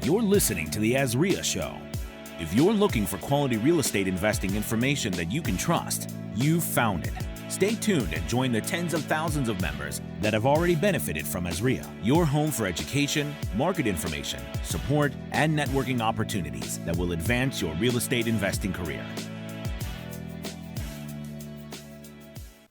You're listening to the AZREIA Show. If you're looking for quality real estate investing information that you can trust, you've found it. Stay tuned and join the tens of thousands of members that have already benefited from AZREIA, your home for education, market information, support, and networking opportunities that will advance your real estate investing career.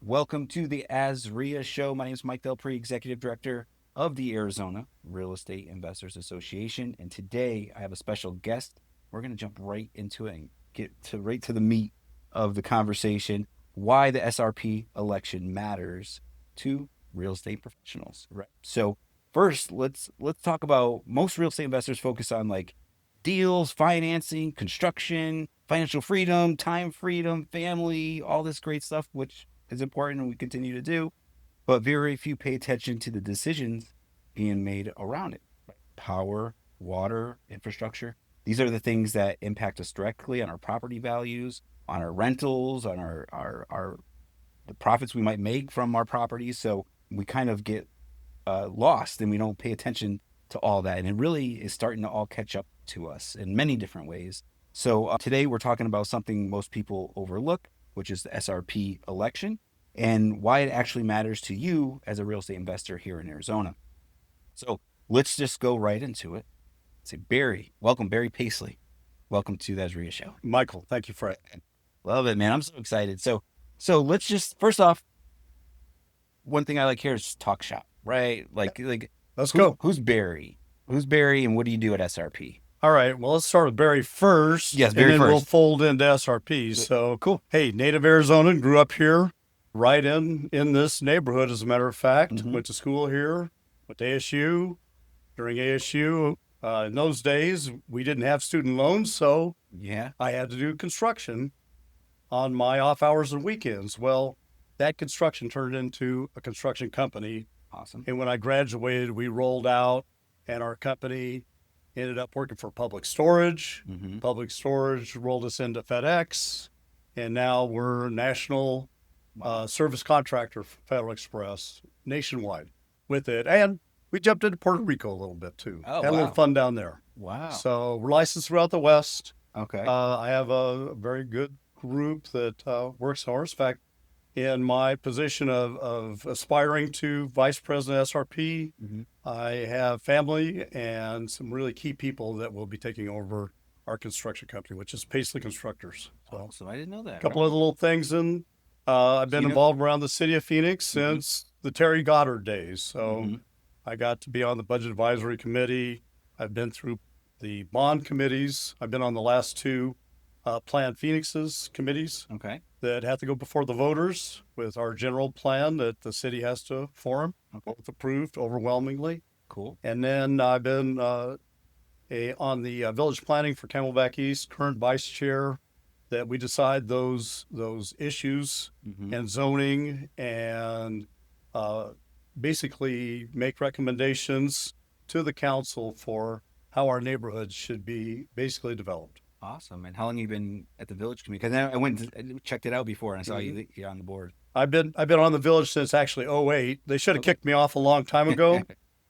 Welcome to the AZREIA Show. My name is Mike Prete, Executive Director of the Arizona Real Estate Investors Association. And today I have a special guest. We're going to jump right into it and get right to the meat of the conversation, why the SRP election matters to real estate professionals. Right. So first, let's talk about, most real estate investors focus on like deals, financing, construction, financial freedom, time freedom, family, all this great stuff, which is important and we continue to do, but very few pay attention to the decisions being made around it. Power, water, infrastructure. These are the things that impact us directly on our property values, on our rentals, on the profits we might make from our properties. So we kind of get lost and we don't pay attention to all that. And it really is starting to all catch up to us in many different ways. So today we're talking about something most people overlook, which is the SRP election and why it actually matters to you as a real estate investor here in Arizona. So let's just go right into it. Say, Barry, welcome, Barry Paceley. Welcome to the AZREIA Show. Michael, thank you for it. Love it, man. I'm so excited. So let's just, first off, one thing I like here is talk shop, right? Like let's go. Who's Barry? Who's Barry and what do you do at SRP? All right. Well, let's start with Barry first. Yes, Barry and then first. We'll fold into SRP. So cool. Hey, native Arizonan, grew up here, right in this neighborhood, as a matter of fact. Mm-hmm. Went to school here, went to ASU. During ASU, in those days, we didn't have student loans, so yeah, I had to do construction on my off hours and weekends. Well, that construction turned into a construction company. Awesome. And when I graduated, we rolled out, and our company ended up working for Public Storage. Mm-hmm. Public Storage rolled us into FedEx, and now we're a national service contractor for Federal Express nationwide with it. And we jumped into Puerto Rico a little bit too. Oh, Had a little fun down there. Wow. So we're licensed throughout the West. Okay. I have a very good group that works hard. In fact, in my position of aspiring to Vice President SRP, mm-hmm. I have family and some really key people that will be taking over our construction company, which is Paisley Constructors. So I didn't know that. A couple of little things. And I've been involved around the city of Phoenix since the Terry Goddard days. So I got to be on the Budget Advisory Committee. I've been through the bond committees. I've been on the last two Plan Phoenix's committees that have to go before the voters with our general plan that the city has to form, both approved overwhelmingly. Cool. And then I've been on the village planning for Camelback East, current vice chair, that we decide those issues and zoning and basically make recommendations to the council for how our neighborhoods should be basically developed. Awesome. And how long have you been at the Village Committee? Because I went and checked it out before and I saw you're on the board. I've been on the Village since actually 2008. They should have kicked me off a long time ago,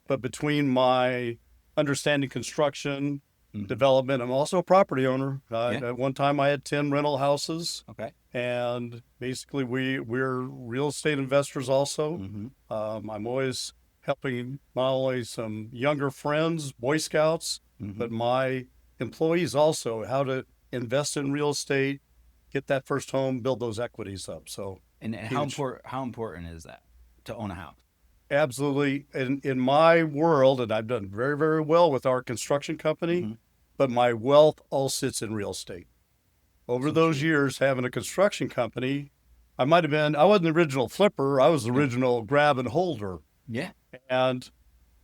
but between my understanding construction, development, I'm also a property owner. At one time I had 10 rental houses. Okay. And basically we're real estate investors also. I'm always helping not only some younger friends, Boy Scouts, but my employees also, how to invest in real estate, get that first home, build those equities up. So, and how important is that to own a house? Absolutely. In my world, and I've done very, very well with our construction company, but my wealth all sits in real estate. Over those years, having a construction company, I wasn't the original flipper. I was the original grab and holder. Yeah. And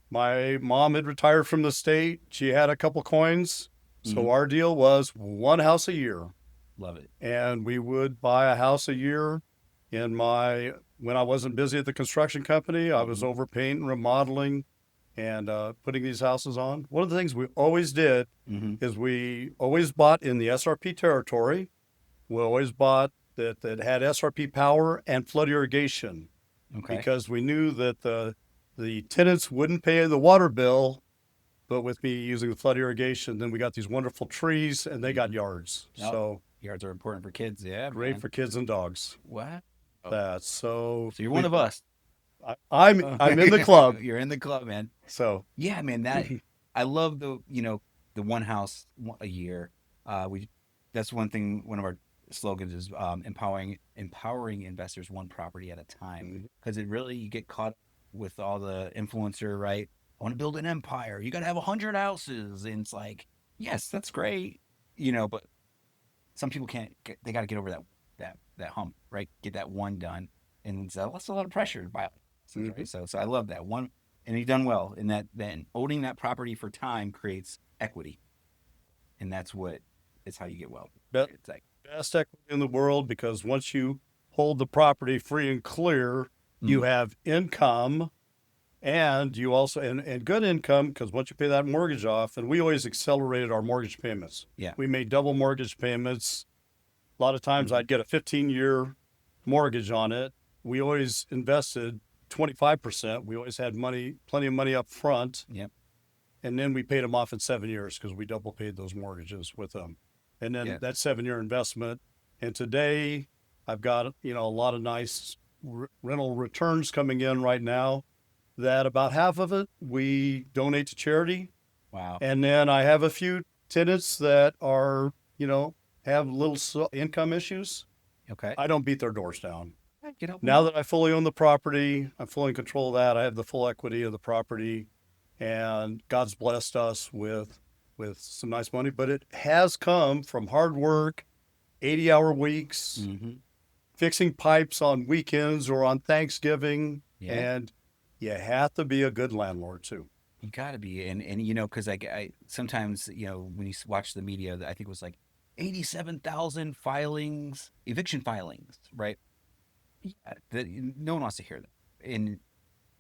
my mom had retired from the state. She had a couple coins. So our deal was one house a year. Love it. And we would buy a house a year. When I wasn't busy at the construction company, I was over painting, remodeling, and putting these houses on. One of the things we always did is we always bought in the SRP territory. We always bought that had SRP Power and flood irrigation. Because we knew that the tenants wouldn't pay the water bill but with me using the flood irrigation, then we got these wonderful trees and they got yards. Yep. So Yards are important for kids. Yeah, great man. for kids and dogs. What? That's so you're one of us. I'm in the club. You're in the club, man. So yeah, man, that I love the the one house a year. That's one thing. One of our slogans is empowering investors one property at a time, because it really, you get caught with all the influencer, right? I want to build an empire. You got to have 100 houses, and it's like, yes, that's great, but some people can't. They got to get over that hump, right? Get that one done, and so that's a lot of pressure to buy. Right? So I love that one, and you've done well in that. Then owning that property for time creates equity, and that's how you get wealth. It's like best equity in the world, because once you hold the property free and clear, you have income, and you also and good income, because once you pay that mortgage off, and we always accelerated our mortgage payments. Yeah, we made double mortgage payments. A lot of times I'd get a 15-year mortgage on it. We always invested 25%. We always had plenty of money up front. Yep. And then we paid them off in 7 years, because we double paid those mortgages with them. And then that 7-year investment. And today I've got, a lot of nice rental returns coming in right now, that about half of it we donate to charity. Wow. And then I have a few tenants that are, have little income issues. Okay. I don't beat their doors down. Get Now that I fully own the property, I'm fully in control of that. I have the full equity of the property, and God's blessed us with some nice money. But it has come from hard work, 80-hour weeks, fixing pipes on weekends or on Thanksgiving, and you have to be a good landlord too. You got to be, and because I sometimes when you watch the media, I think it was like 87,000 eviction filings, right? Yeah, no one wants to hear that.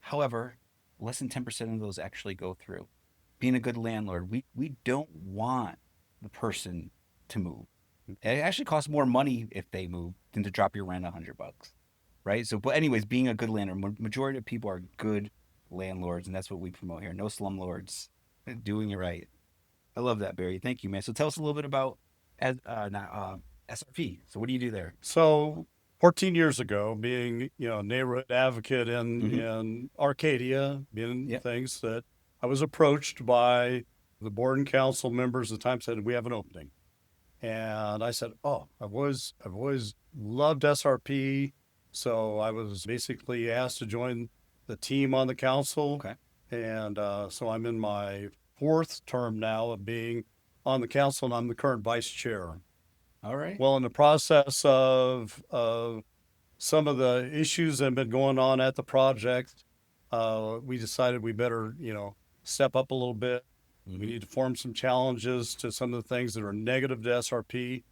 However, less than 10% of those actually go through. Being a good landlord, we don't want the person to move. It actually costs more money if they move than to drop your rent $100, right? So, but anyways, being a good landlord, majority of people are good landlords, and that's what we promote here. No slumlords, doing it right. I love that, Barry. Thank you, man. So tell us a little bit about SRP. So what do you do there? So 14 years ago, being neighborhood advocate in Arcadia, being things that I was approached by the board and council members at the time, said, we have an opening. And I said, I've always loved SRP. So I was basically asked to join the team on the council. Okay. And so I'm in my 4th term now of being on the council, and I'm the current vice chair. All right. Well, in the process of some of the issues that have been going on at the project, we decided we better, step up a little bit. We need to form some challenges to some of the things that are negative to SRP.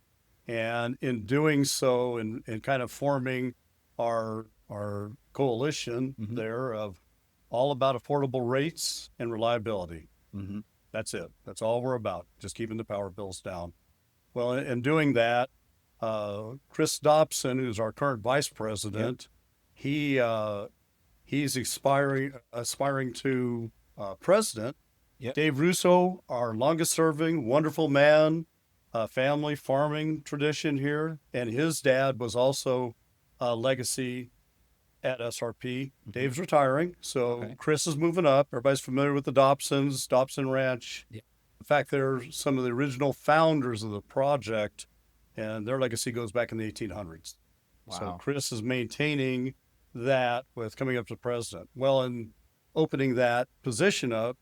And in doing so, and kind of forming our coalition there of all about affordable rates and reliability. That's it. That's all we're about, just keeping the power bills down. Well, in doing that, Chris Dobson, who's our current vice president, he's aspiring to president. Dave Russo, our longest serving, wonderful man, family farming tradition here. And his dad was also a legacy at SRP. Dave's retiring, so Chris is moving up. Everybody's familiar with the Dobsons, Dobson Ranch. In fact, they're some of the original founders of the project, and their legacy goes back in the 1800s. Wow. So Chris is maintaining that with coming up to president. Well, in opening that position up,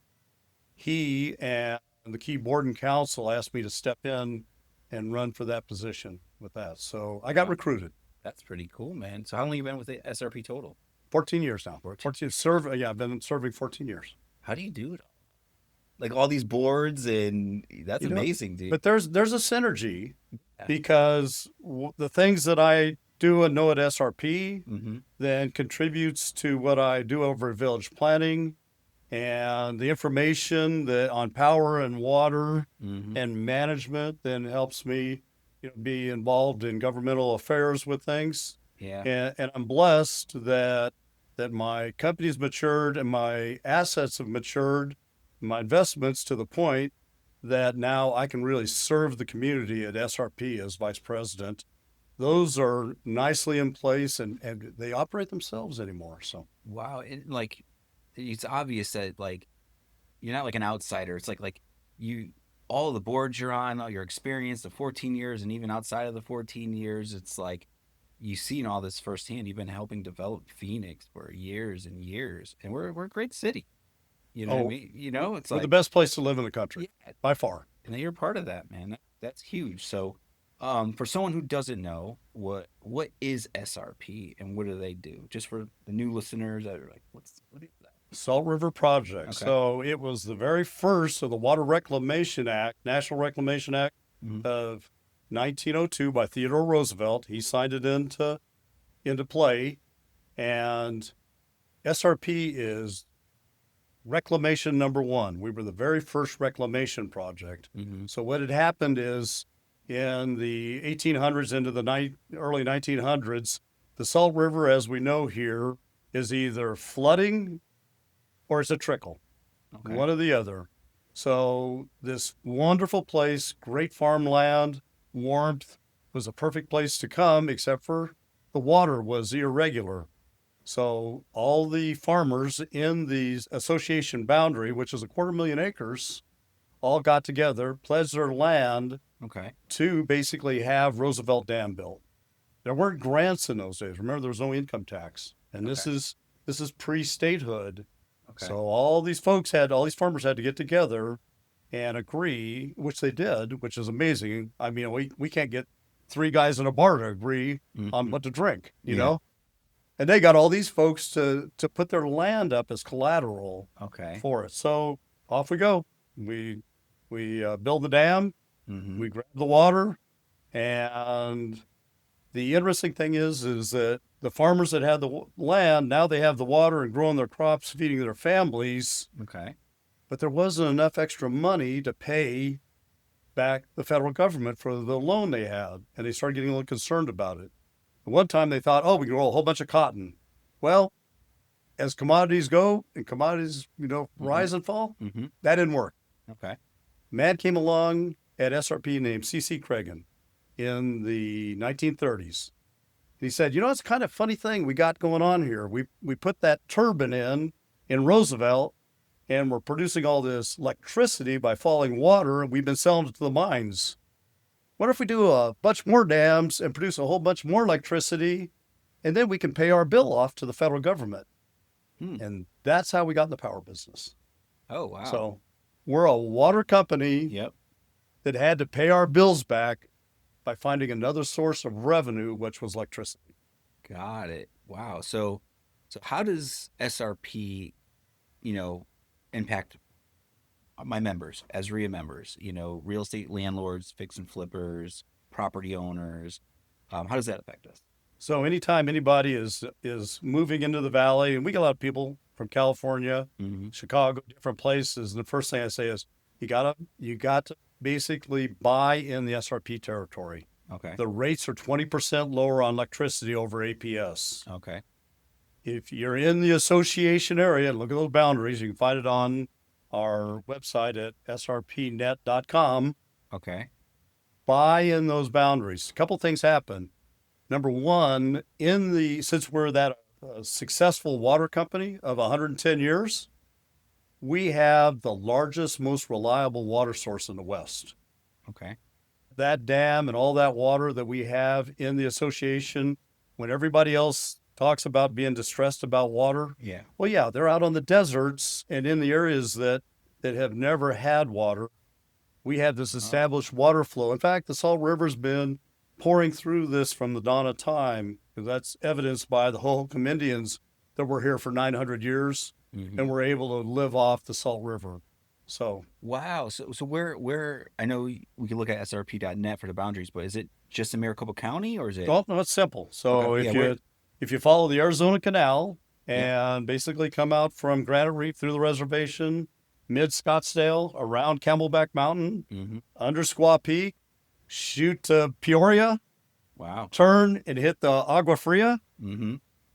he and the key board and council asked me to step in and run for that position with that. So I got recruited. That's pretty cool, man. So how long have you been with the SRP total? 14 years now. 14. I've been serving 14 years. How do you do it all? Like all these boards, and that's amazing, dude. But there's a synergy because the things that I do and know at SRP then contributes to what I do over at Village Planning, and the information that on power and water and management then helps me be involved in governmental affairs with things. And I'm blessed that my company's matured and my assets have matured my investments to the point that now I can really serve the community at SRP as vice president. Those are nicely in place, and they operate themselves anymore. So Wow. And like, it's obvious that like, you're not like an outsider. It's like you, all the boards you're on, all your experience, the 14 years, and even outside of the 14 years, it's like you've seen all this firsthand. You've been helping develop Phoenix for years and years, and we're a great city. You know what I mean? You know, it's we're like the best place to live in the country, by far. and you're part of that, man. That's huge. So, for someone who doesn't know, what is SRP and what do they do? Just for the new listeners that are like, what is that? Salt River Project. Okay. So it was the very first of the Water Reclamation Act, National Reclamation Act of 1902 by Theodore Roosevelt. He signed it into play, and SRP is reclamation number one. We were the very first reclamation project. So what had happened is in the 1800s into the early 1900s, the Salt River, as we know here, is either flooding or it's a trickle, one or the other. So this wonderful place, great farmland, warmth, was a perfect place to come, except for the water was irregular. So all the farmers in the association boundary, which is 250,000 acres, all got together, pledged their land to basically have Roosevelt Dam built. There weren't grants in those days. Remember, there was no income tax, and this is pre-statehood. So all these farmers had to get together and agree, which they did, which is amazing. I mean, we can't get three guys in a bar to agree on what to drink, you know? And they got all these folks to put their land up as collateral for it. So off we go. We build the dam, we grab the water, and the interesting thing is that the farmers that had the land, now they have the water and growing their crops, feeding their families. But there wasn't enough extra money to pay back the federal government for the loan they had, and they started getting a little concerned about it. At one time they thought, we can grow a whole bunch of cotton. Well, as commodities go, and commodities, rise and fall, that didn't work. Man came along at SRP named C.C. Cregan in the 1930s. He said, it's kind of funny thing we got going on here. We put that turbine in Roosevelt, and we're producing all this electricity by falling water, and we've been selling it to the mines. What if we do a bunch more dams and produce a whole bunch more electricity, and then we can pay our bill off to the federal government? And that's how we got in the power business. Oh, wow. So we're a water company that had to pay our bills back by finding another source of revenue, which was electricity. Got it. Wow. So how does SRP, impact my members, AZREIA members, real estate landlords, fix and flippers, property owners? How does that affect us? So anytime anybody is moving into the valley, and we get a lot of people from California, Chicago, different places, and the first thing I say is you got to basically buy in the SRP territory. The rates are 20% lower on electricity over APS. If you're in the association area, look at those boundaries. You can find it on our website at srpnet.com. Buy in those boundaries. A couple things happen. Number one, since we're that successful water company of 110 years, we have the largest, most reliable water source in the West. That dam and all that water that we have in the association, when everybody else talks about being distressed about water, they're out on the deserts and in the areas that have never had water. We have this established water flow. In fact, the Salt River's been pouring through this from the dawn of time, because that's evidenced by the Hohokam Indians that were here for 900 years and were able to live off the Salt River. So wow. So where I know we can look at srp.net for the boundaries, but is it just in Maricopa County or is it? No, it's simple. So if you follow the Arizona Canal and basically come out from Granite Reef through the reservation, mid Scottsdale, around Camelback Mountain, under Squaw Peak, shoot to Peoria, turn and hit the Agua Fria.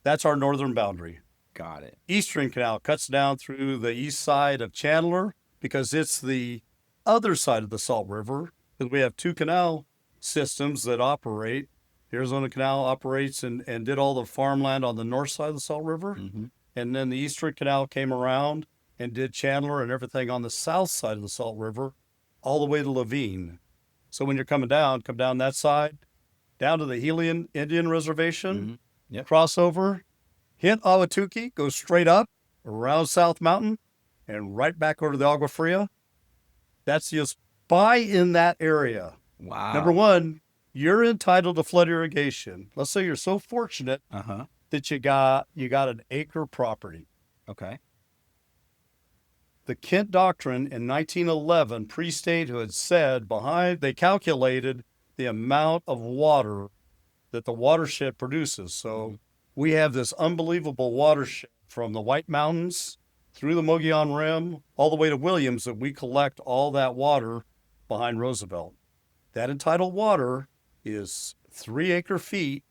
That's our northern boundary. Got it. Eastern Canal cuts down through the east side of Chandler, because it's the other side of the Salt River, because we have two canal systems that operate. The Arizona Canal operates and did all the farmland on the north side of the Salt River. Mm-hmm. And then the Eastern Canal came around and did Chandler and everything on the south side of the Salt River, all the way to Levine. So when you're coming down, come down that side, down to the Helian Indian Reservation, Mm-hmm. Yep. crossover, hit Ahwatukee, go straight up around South Mountain, and right back over to the Agua Fria. That's just buy in that area. Wow. Number one, you're entitled to flood irrigation. Let's say you're so fortunate Uh-huh. that you got an acre property. Okay. The Kent Doctrine in 1911, pre-statehood, said they calculated the amount of water that the watershed produces. So we have this unbelievable watershed from the White Mountains through the Mogollon Rim, all the way to Williams, that we collect all that water behind Roosevelt. That entitled water is 3 acre-feet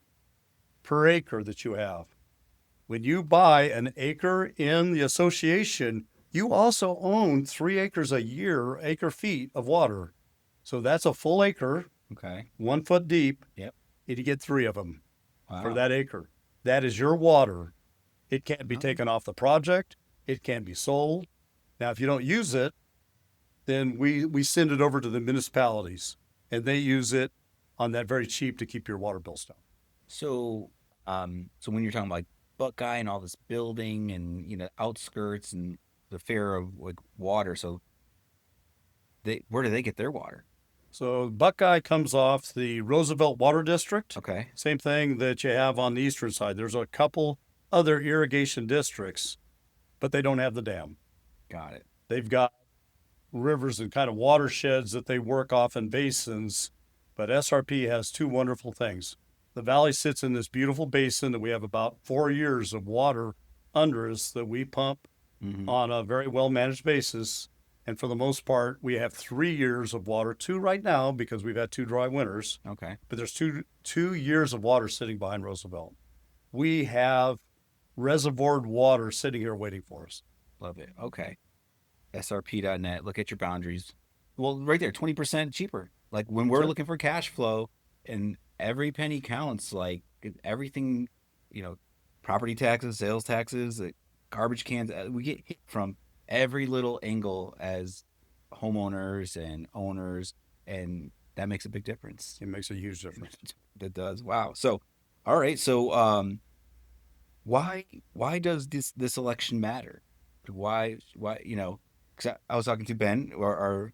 per acre that you have. When you buy an acre in the association, you also own 3 acres a year, acre-feet of water. So that's a full acre, Okay. 1 foot deep, Yep. and you get 3 of them Wow. for that acre. That is your water. It can't be Wow. taken off the project. It can't be sold. Now, if you don't use it, then we send it over to the municipalities, and they use it on that very cheap to keep your water bills down. So, so when you're talking about like Buckeye and all this building and, you know, outskirts and the fear of like water, so where do they get their water? So Buckeye comes off the Roosevelt Water District. Okay. Same thing that you have on the eastern side. There's a couple other irrigation districts, but they don't have the dam. Got it. They've got rivers and kind of watersheds that they work off in basins, but SRP has 2 wonderful things. The valley sits in this beautiful basin that we have about 4 years of water under us that we pump Mm-hmm. on a very well-managed basis. And for the most part, we have 3 years of water, 2 right now because we've had 2 dry winters, Okay. but there's two years of water sitting behind Roosevelt. We have reservoired water sitting here waiting for us. Love it. Okay. SRP.net. Look at your boundaries. Well, right there, 20% cheaper. Like when we're Sure. looking for cash flow and every penny counts, like everything, you know, property taxes, sales taxes, garbage cans, we get hit from every little angle as homeowners and owners, and that makes a big difference. It makes a huge difference. That does. Wow. So, all right. So, why does this election matter? Why, you know, because I was talking to Ben, our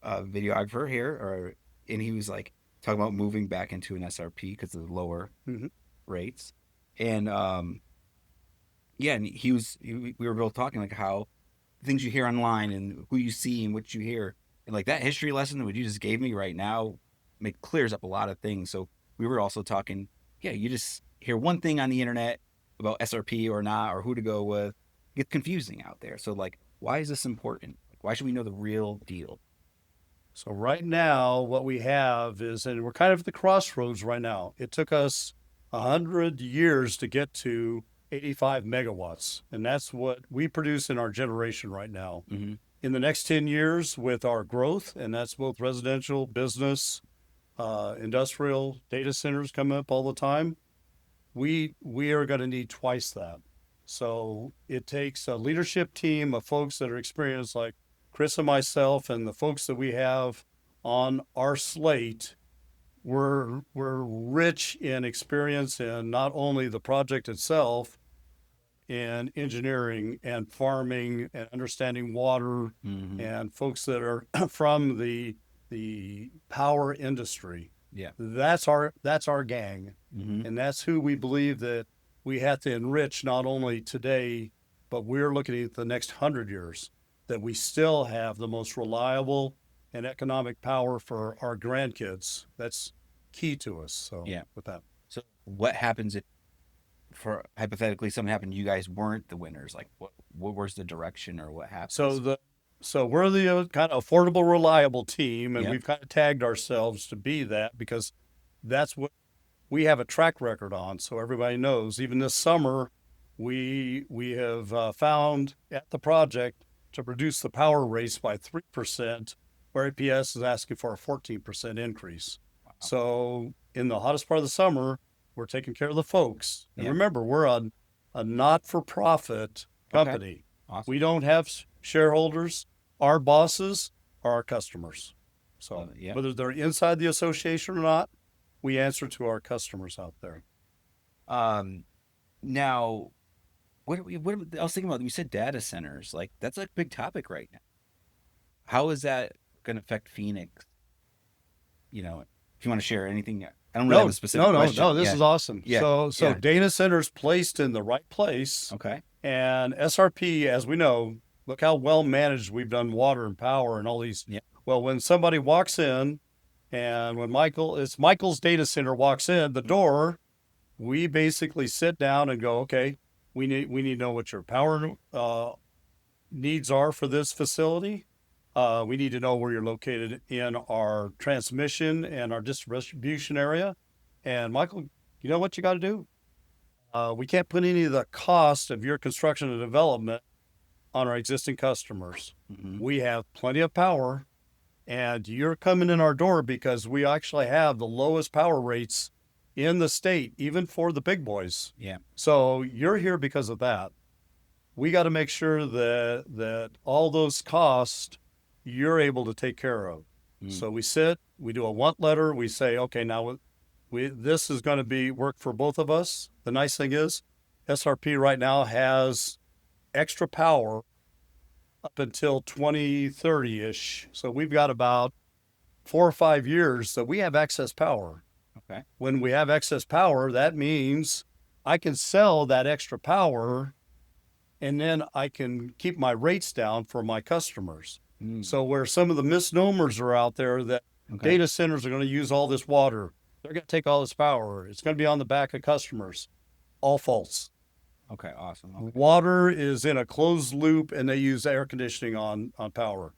videographer here, and he was like talking about moving back into an SRP because of the lower Mhm. rates. And, yeah, and we were both talking like how things you hear online and who you see and what you hear, and like that history lesson that you just gave me right now clears up a lot of things. So we were also talking, yeah, you just hear one thing on the internet about SRP or not, or who to go with. It gets confusing out there. So like, why is this important? Like, why should we know the real deal? So right now, what we have is, and we're kind of at the crossroads right now. It took us 100 years to get to 85 megawatts, and that's what we produce in our generation right now. Mm-hmm. In the next 10 years, with our growth, and that's both residential, business, industrial, data centers coming up all the time, we are going to need twice that. So it takes a leadership team of folks that are experienced, like Chris and myself, and the folks that we have on our slate. We're rich in experience in not only the project itself, in engineering and farming and understanding water, Mm-hmm. and folks that are from the power industry. Yeah. That's our gang, Mm-hmm. and that's who we believe that we have to enrich not only today, but we're looking at the next 100 years, that we still have the most reliable and economic power for our grandkids. That's key to us. So Yeah. with that. So what happens if, for hypothetically, something happened, you guys weren't the winners? Like what was the direction or what happened? So we're the kind of affordable, reliable team, and Yep. we've kind of tagged ourselves to be that because that's what we have a track record on. So everybody knows. Even this summer, we have found at the project to reduce the power rates by 3%, where APS is asking for a 14% increase. Wow. So in the hottest part of the summer, we're taking care of the folks. And remember, we're a not-for-profit company. Okay. Awesome. We don't have shareholders. Our bosses are our customers. So whether they're inside the association or not, we answer to our customers out there. Now, what I was thinking about, you said data centers. Like, that's a big topic right now. How is that going to affect Phoenix? You know, if you want to share anything, I don't really have a specific question. No, this is awesome. Yeah. So data centers placed in the right place. Okay. And SRP, as we know, look how well managed we've done water and power and all these. Yeah. Well, when somebody walks in, and when Michael's data center walks in the door, we basically sit down and go, okay, we need to know what your power needs are for this facility. We need to know where you're located in our transmission and our distribution area. And Michael, you know what you got to do? We can't put any of the cost of your construction and development on our existing customers. Mm-hmm. We have plenty of power, and you're coming in our door because we actually have the lowest power rates in the state, even for the big boys. Yeah. So you're here because of that. We got to make sure that all those costs you're able to take care of. So we do a want letter. We say, okay, now this is going to work for both of us. The nice thing is SRP right now has extra power up until 2030-ish. So we've got about 4 or 5 years that we have excess power. Okay. When we have excess power, that means I can sell that extra power and then I can keep my rates down for my customers. So where some of the misnomers are out there that data centers are going to use all this water, they're going to take all this power, it's going to be on the back of customers. All false. Okay, awesome. Okay. Water is in a closed loop and they use air conditioning on power.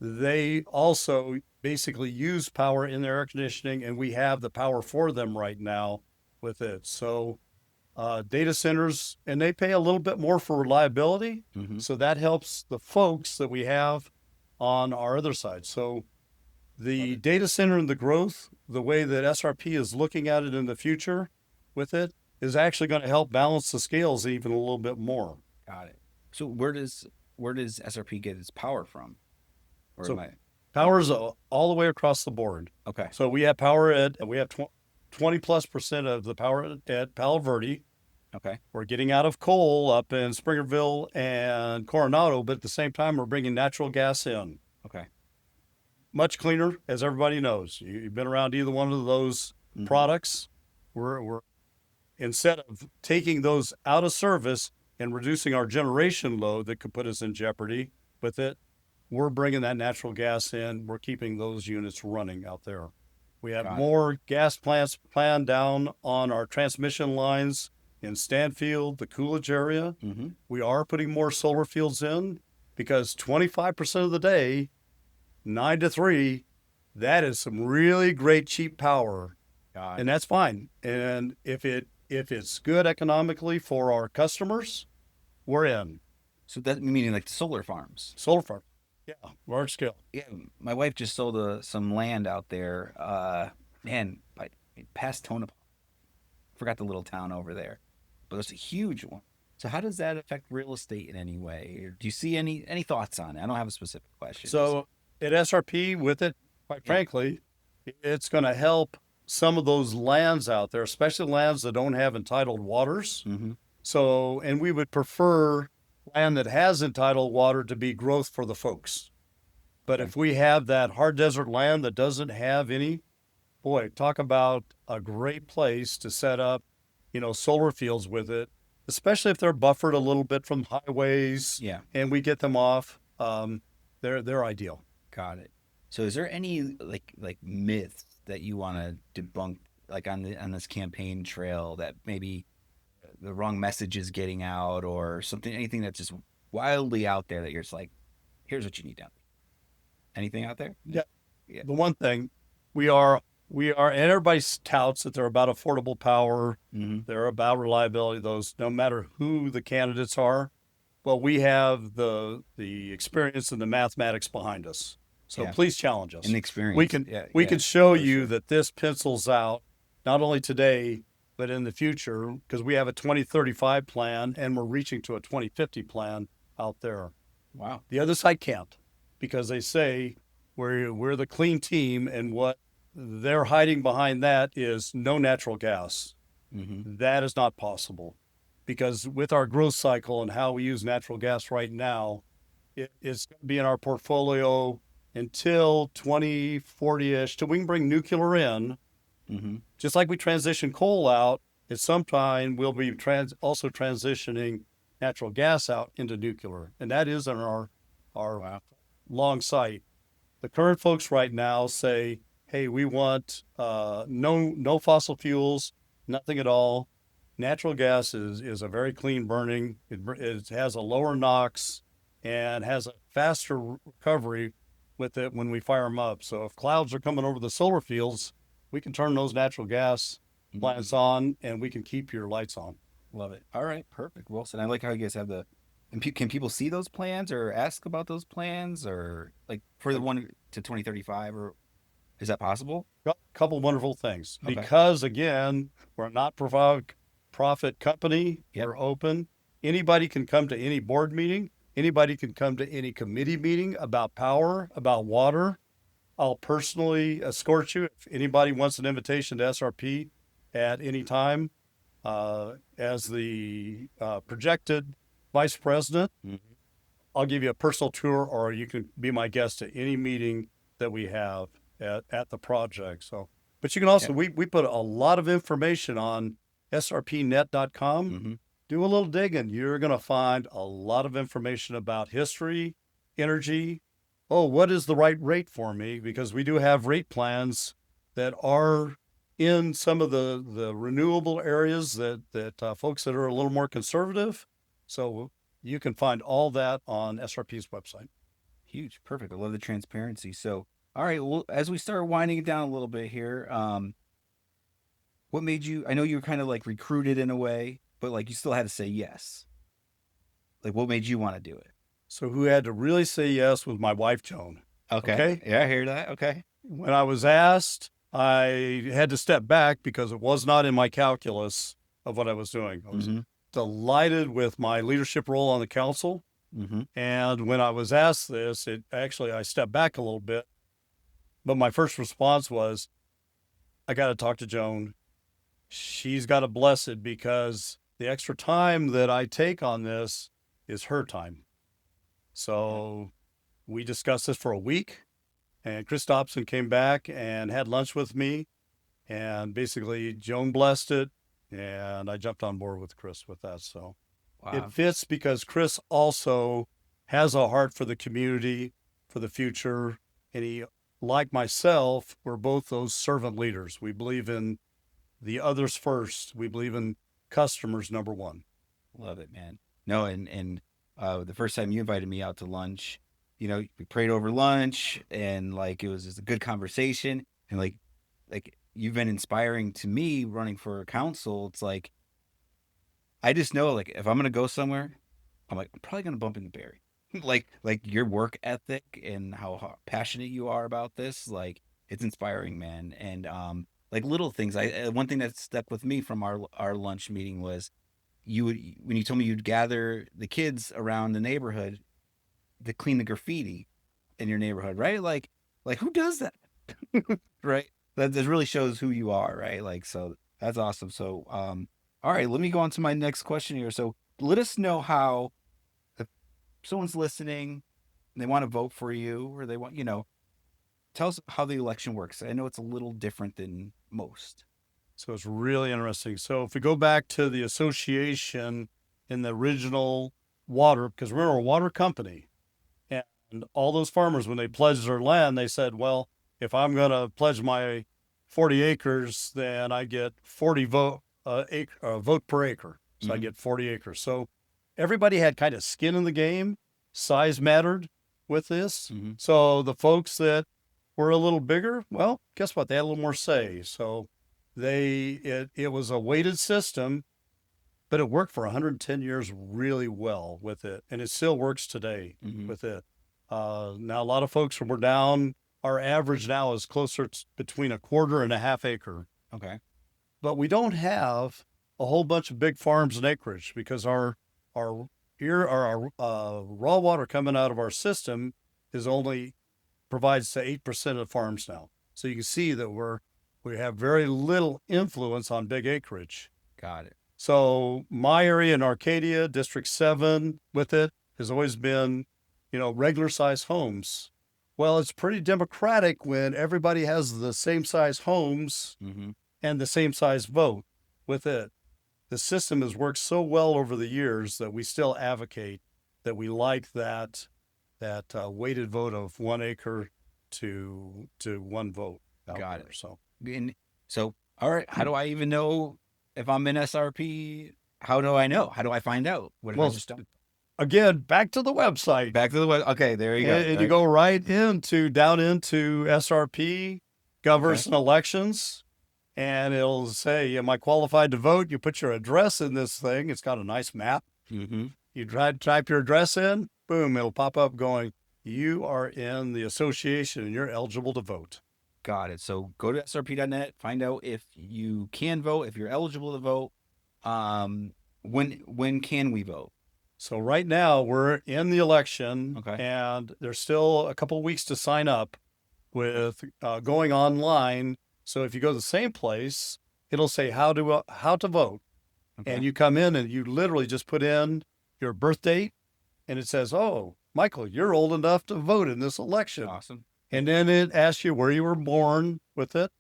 They also basically use power in their air conditioning, and we have the power for them right now with it. So data centers, and they pay a little bit more for reliability. Mm-hmm. So that helps the folks that we have on our other side. So the data center and the growth, the way that SRP is looking at it in the future with it, is actually going to help balance the scales even a little bit more. Got it. So where does SRP get its power from? Or so power's all the way across the board. Okay. So we have power we have 20+% of the power at Palo Verde. Okay. We're getting out of coal up in Springerville and Coronado, but at the same time, we're bringing natural gas in. Okay. Much cleaner, as everybody knows. You've been around either one of those products. We're instead of taking those out of service and reducing our generation load that could put us in jeopardy with it, we're bringing that natural gas in. We're keeping those units running out there. We have more gas plants planned down on our transmission lines in Stanfield, the Coolidge area. Mm-hmm. We are putting more solar fields in because 25% of the day, 9 to 3, that is some really great cheap power. And that's fine. And if it's good economically for our customers, we're in. So that meaning like solar farms. Solar farm. Yeah, large scale. Yeah, my wife just sold some land out there. Past Tonopah. Forgot the little town over there, but it's a huge one. So how does that affect real estate in any way? Or do you see any thoughts on it? I don't have a specific question. So at SRP with it, quite frankly, it's going to help some of those lands out there, especially lands that don't have entitled waters. Mm-hmm. So, and we would prefer land that has entitled water to be growth for the folks. But if we have that hard desert land that doesn't have any, boy, talk about a great place to set up, solar fields with it, especially if they're buffered a little bit from highways. Yeah. And we get them off. They're ideal. Got it. So is there any like myths that you want to debunk, like on this campaign trail, that maybe the wrong message is getting out, or anything that's just wildly out there that you're just like, here's what you need down there? Anything out there? Yeah. The one thing we are, and everybody touts that they're about affordable power. Mm-hmm. They're about reliability. Those, no matter who the candidates are, Well, we have the experience and the mathematics behind us. So please challenge us. And the experience. We can show you sure. that this pencils out not only today, but in the future, because we have a 2035 plan and we're reaching to a 2050 plan out there. Wow. The other side can't, because they say we're the clean team, and what they're hiding behind that is no natural gas. Mm-hmm. That is not possible, because with our growth cycle and how we use natural gas right now, it's going to be in our portfolio until 2040-ish, till we can bring nuclear in. Mm-hmm. Just like we transition coal out, at some time we'll be also transitioning natural gas out into nuclear, and that is in our long sight. The current folks right now say, hey, we want no fossil fuels, nothing at all. Natural gas is a very clean burning. It has a lower NOx and has a faster recovery with it when we fire them up. So if clouds are coming over the solar fields, we can turn those natural gas plants on, and we can keep your lights on. Love it. All right, perfect. Well said. I like how you guys have the. And can people see those plans or ask about those plans, or like for the one to 2035, or is that possible? A couple wonderful things, Okay. because again, we're a not-for-profit company. Yep. We're open. Anybody can come to any board meeting. Anybody can come to any committee meeting about power, about water. I'll personally escort you if anybody wants an invitation to SRP at any time. As the projected vice president, I'll give you a personal tour, or you can be my guest at any meeting that we have at the project. So, but you can also, we put a lot of information on srpnet.com. Mm-hmm. Do a little digging. You're going to find a lot of information about history, energy. Oh, what is the right rate for me? Because we do have rate plans that are in some of the renewable areas that folks that are a little more conservative. So you can find all that on SRP's website. Huge. Perfect. I love the transparency. So, all right. Well, as we start winding it down a little bit here, what made you, I know you were kind of like recruited in a way, but like you still had to say yes. Like what made you want to do it? So who had to really say yes was my wife, Joan. Okay. Yeah, I hear that. Okay. When I was asked, I had to step back because it was not in my calculus of what I was doing. I was delighted with my leadership role on the council. Mm-hmm. And when I was asked this, I stepped back a little bit. But my first response was, I got to talk to Joan. She's got to bless it, because the extra time that I take on this is her time. So we discussed this for a week, and Chris Dobson came back and had lunch with me, and basically Joan blessed it, and I jumped on board with Chris with that. So it fits, because Chris also has a heart for the community, for the future, and he, like myself, we're both those servant leaders. We believe in the others first. We believe in customers number one. Love it, man. No, and the first time you invited me out to lunch, you know, we prayed over lunch, and like it was just a good conversation, and like you've been inspiring to me running for council. It's like I just know, like, if I'm gonna go somewhere, I'm probably gonna bump into Barry. like your work ethic and how passionate you are about this, like it's inspiring, man. And like little things. One thing that stuck with me from our lunch meeting was when you told me you'd gather the kids around the neighborhood to clean the graffiti in your neighborhood, right? Like who does that? Right? That really shows who you are, right? Like, so that's awesome. So, all right, let me go on to my next question here. So let us know how, if someone's listening and they want to vote for you, or they want, tell us how the election works. I know it's a little different than most. So it's really interesting. So if we go back to the association in the original water, because we're a water company, and all those farmers, when they pledged their land, they said, well, if I'm going to pledge my 40 acres, then I get 40 vote per acre. So I get 40 acres. So everybody had kind of skin in the game. Size mattered with this. So the folks that were a little bigger, well, guess what? They had a little more say. So it was a weighted system but it worked for 110 years really well with it. And it still works today with it. Now, a lot of folks, when we're down, our average now is closer to between a quarter and a half acre. Okay. But we don't have a whole bunch of big farms and acreage because our raw water coming out of our system is only provides to 8% of farms now. So you can see that we have very little influence on big acreage. Got it. So my area in Arcadia, District 7 with it has always been, regular size homes. Well, it's pretty democratic when everybody has the same size homes and the same size vote with it. The system has worked so well over the years that we still advocate that we like that weighted vote of 1 acre to 1 vote. Got it. So, all right. How do I even know if I'm in SRP? How do I know? How do I find out? What if I just don't? Again, back to the website. Okay, there you go. And you go down into SRP, governors and elections, and it'll say, am I qualified to vote? You put your address in this thing. It's got a nice map. You type your address in, boom, it'll pop up going, you are in the association and you're eligible to vote. Got it. So go to srp.net, find out if you can vote, if you're eligible to vote. When can we vote? So right now we're in the election, Okay. and there's still a couple of weeks to sign up with going online. So if you go to the same place, it'll say how to vote, and you come in and you literally just put in your birth date, and it says, "Oh, Michael, you're old enough to vote in this election." Awesome. And then it asks you where you were born with it,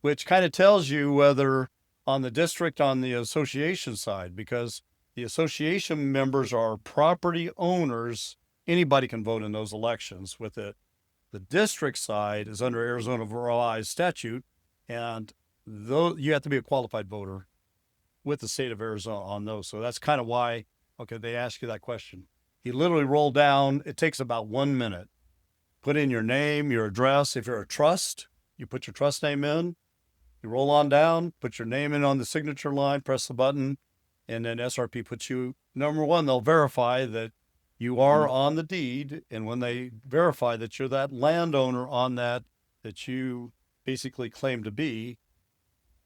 which kind of tells you whether on the district, on the association side, because the association members are property owners. Anybody can vote in those elections with it. The district side is under Arizona revised statute, and you have to be a qualified voter with the state of Arizona on those. So that's kind of why, they ask you that question. You literally roll down. It takes about 1 minute. Put in your name, your address. If you're a trust, you put your trust name in. You roll on down, put your name in on the signature line, press the button, and then SRP puts you, number one, they'll verify that you are on the deed. And when they verify that you're that landowner on that you basically claim to be,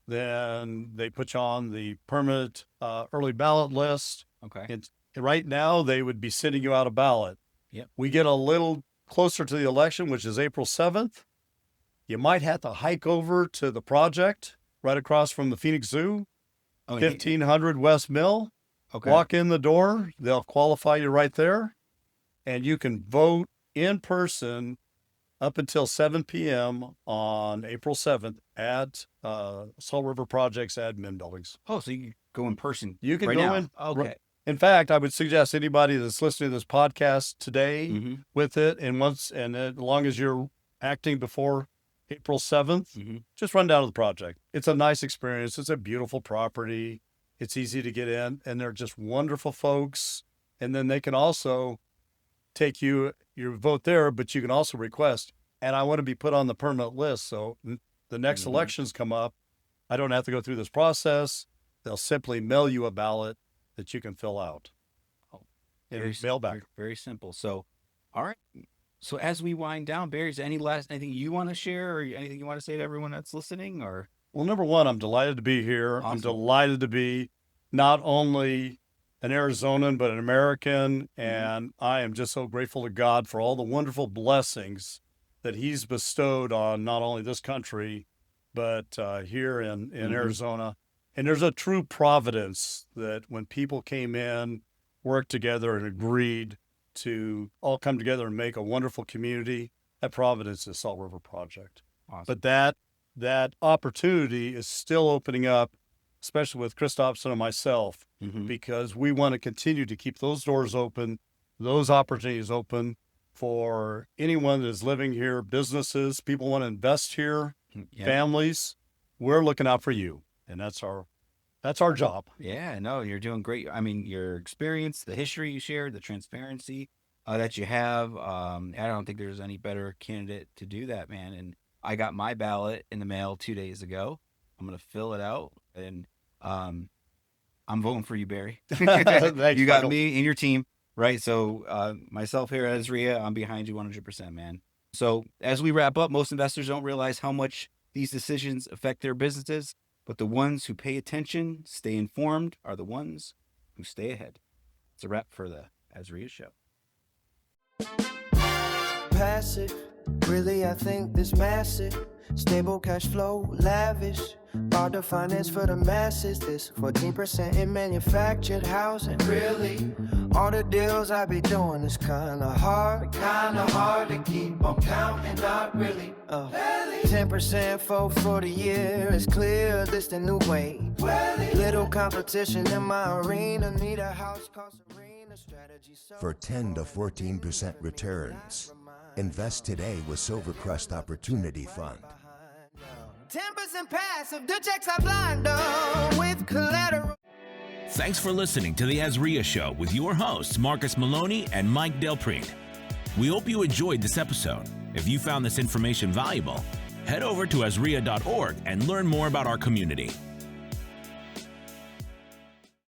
then they put you on the permanent early ballot list. Okay. And right now, they would be sending you out a ballot. Yep. We get a little closer to the election, which is April 7th. You might have to hike over to the project right across from the Phoenix Zoo. 1500 West Mill. Okay. Walk in the door. They'll qualify you right there. And you can vote in person up until 7 p.m. on April 7th at Salt River Project's admin buildings. Oh, so you can go in person. You can right go now. in. Okay. In fact, I would suggest anybody that's listening to this podcast today with it, and as long as you're acting before April 7th, just run down to the project. It's a nice experience. It's a beautiful property. It's easy to get in, and they're just wonderful folks. And then they can also take your vote there, but you can also request, and I want to be put on the permanent list. So the next elections come up, I don't have to go through this process. They'll simply mail you a ballot that you can fill out. Mail back. Very simple. So, all right. So as we wind down, Barry, is there anything you want to share or anything you want to say to everyone that's listening? Or Well, number one, I'm delighted to be here. Awesome. I'm delighted to be not only an Arizonan, but an American. And I am just so grateful to God for all the wonderful blessings that he's bestowed on not only this country, but here in Arizona. And there's a true providence that when people came in, worked together and agreed to all come together and make a wonderful community, that providence is Salt River Project. Awesome. But that opportunity is still opening up, especially with Christopson and myself, because we want to continue to keep those doors open, those opportunities open for anyone that is living here, businesses, people want to invest here, families. We're looking out for you. And that's our job. Yeah, no, you're doing great. I mean, your experience, the history you shared, the transparency that you have. I don't think there's any better candidate to do that, man. And I got my ballot in the mail 2 days ago. I'm going to fill it out. And I'm voting for you, Barry. Thanks, You got Michael. me and your team, right? So myself here at AZREIA, I'm behind you 100%, man. So as we wrap up, most investors don't realize how much these decisions affect their businesses, but the ones who pay attention, stay informed, are the ones who stay ahead. It's a wrap for the AZREIA Show. Passive, really I think this massive. Stable cash flow, lavish. Bought the finance for the masses. This 14% in manufactured housing. Really, all the deals I be doing is kinda hard to keep on counting. Not really. 10% for the year. It's clear this the new way. Little competition in my arena. Need a house cost arena strategy. For 10 to 14% returns, invest today with Silvercrest Opportunity Fund. 10% passive, the checks are blind with collateral. Thanks for listening to the AZREIA Show with your hosts, Marcus Maloney and Mike Prete. We hope you enjoyed this episode. If you found this information valuable, head over to azreia.org and learn more about our community.